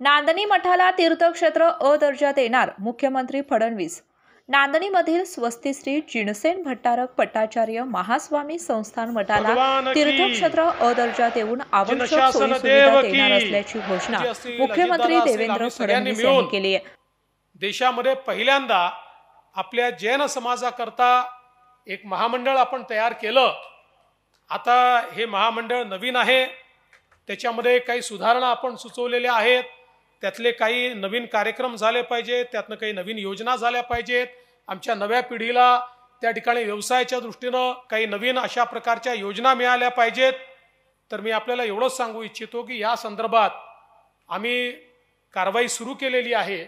नांदणी मठाला तीर्थक्षेत्र अ दर्जात येणार, मुख्यमंत्री फडणवीस. नांदणीमधील स्वस्तिश्री जिनसेन भट्टारक पट्टाचार्य महास्वामी संस्थान मठाला भगवान की तीर्थक्षेत्र अ दर्जात येऊन आवश्यक जिनशासन सोयी देव सुविधा की देणार असल्याची घोषणा जे असतील, मुख्यमंत्री अजितदादा असतील, देवेंद्र आम्ही सगळ्यांनी फडणवीस यांनी मिळून केली आहे. देशामध्ये पहिल्यांदा आपल्या जैन समाजाकरता एक महामंडळ आपण तयार केलं. आता हे महामंडळ नवीन आहे, त्याच्यामध्ये काही सुधारणा आपण सुचवलेल्या आहेत. त्यातले काही नवीन कार्यक्रम झाले पाहिजेत, त्यातनं काही नवीन योजना झाल्या पाहिजेत. आमच्या नव्या पिढीला त्या ठिकाणी व्यवसायाच्या दृष्टीनं काही नवीन अशा प्रकारच्या योजना मिळाल्या पाहिजेत. तर मी आपल्याला एवढंच सांगू इच्छितो की या संदर्भात आम्ही कारवाई सुरू केलेली आहे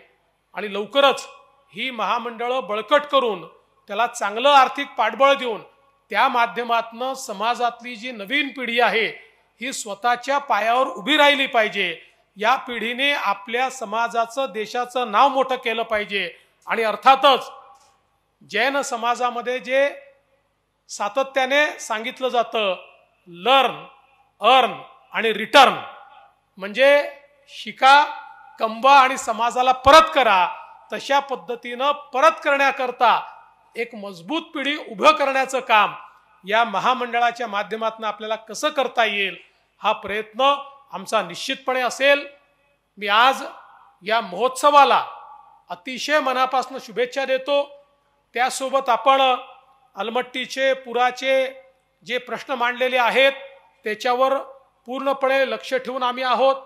आणि लवकरच ही महामंडळं बळकट करून त्याला चांगलं आर्थिक पाठबळ देऊन त्या माध्यमातून समाजातली जी नवीन पिढी आहे ही स्वतःच्या पायावर उभी राहिली पाहिजे. या पिढीने आपल्या समाजाचं, देशाचं नाव मोठं केलं पाहिजे. आणि अर्थातच जैन समाजामध्ये जे सातत्याने सांगितलं जातं, लर्न, अर्न आणि रिटर्न, म्हणजे शिका, कमवा आणि समाजाला परत करा, तशा पद्धतीनं परत करण्याकरता एक मजबूत पिढी उभं करण्याचं काम या महामंडळाच्या माध्यमातून आपल्याला कसं करता येईल हा प्रयत्न आमचा निश्चितपणे असेल. मी आज या महोत्सवाला अतिशय मनापासून शुभेच्छा देतो. त्यासोबत आपण अलमट्टीचे, पुराचे जे प्रश्न मांडलेले आहेत त्याच्यावर पूर्णपणे लक्ष ठेवून आम्ही आहोत.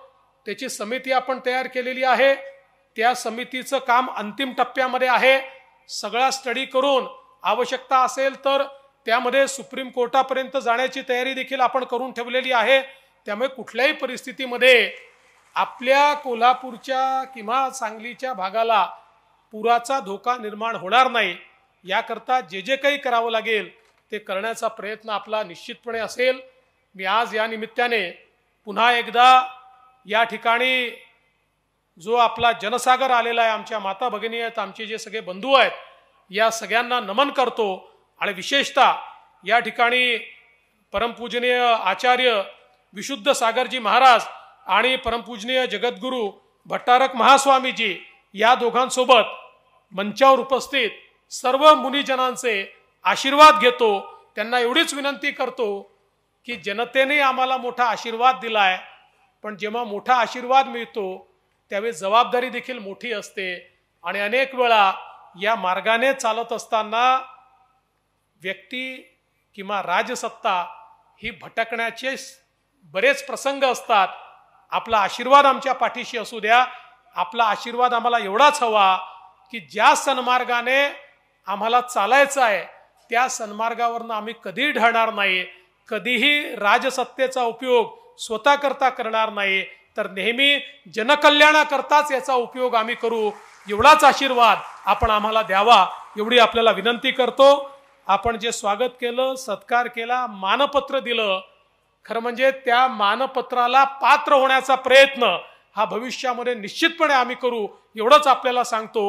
त्याची समिती आपण तयार केलेली आहे. त्या समितीचं काम अंतिम टप्प्यामध्ये आहे. सगळा स्टडी करून आवश्यकता असेल तर त्यामध्ये सुप्रीम कोर्टापर्यंत जाण्याची तयारी देखील आपण करून ठेवलेली आहे. त्यामुळे कुठल्याही परिस्थितीमध्ये आपल्या कोल्हापूरच्या किंवा सांगलीच्या भागाला पुराचा धोका निर्माण होणार नाही, याकरता जे जे काही करावं लागेल ते करण्याचा प्रयत्न आपला निश्चितपणे असेल. मी आज या निमित्ताने पुन्हा एकदा या ठिकाणी जो आपला जनसागर आलेला आहे, आमच्या माता भगिनी आहेत, आमचे जे सगळे बंधू आहेत, या सगळ्यांना नमन करतो. आणि विशेषतः या ठिकाणी परमपूजनीय आचार्य विशुद्ध सागरजी महाराज आणि परमपूजनीय जगद्गुरू भट्टारक महास्वामीजी या दोघांसोबत मंचावर उपस्थित सर्व मुनिजनांचे आशीर्वाद घेतो. त्यांना एवढीच विनंती करतो की जनतेने आम्हाला मोठा आशीर्वाद दिलाय, पण जेव्हा मोठा आशीर्वाद मिळतो त्यावेळी जबाबदारी देखील मोठी असते. आणि अनेक वेळा या मार्गाने चालत असताना व्यक्ती किंवा राजसत्ता ही भटकण्याचे बरेच प्रसंग असतात. आपला आशीर्वाद आमच्या पाठीशी असू द्या. आपला आशीर्वाद आम्हाला एवढाच हवा की ज्या सन्मार्गाने आम्हाला चालायचं आहे त्या सन्मार्गावरनं आम्ही कधीही ढळणार नाही, कधीही राजसत्तेचा उपयोग स्वतः करता करणार नाही, तर नेहमी जनकल्याणाकरताच याचा उपयोग आम्ही करू. एवढाच आशीर्वाद आपण आम्हाला द्यावा एवढी आपल्याला विनंती करतो. आपण जे स्वागत केलं, सत्कार केला, मानपत्र दिलं, खरं म्हणजे त्या मानपत्राला पात्र होण्याचा प्रयत्न हा भविष्यामध्ये निश्चितपणे आम्ही करू एवढंच आपल्याला सांगतो.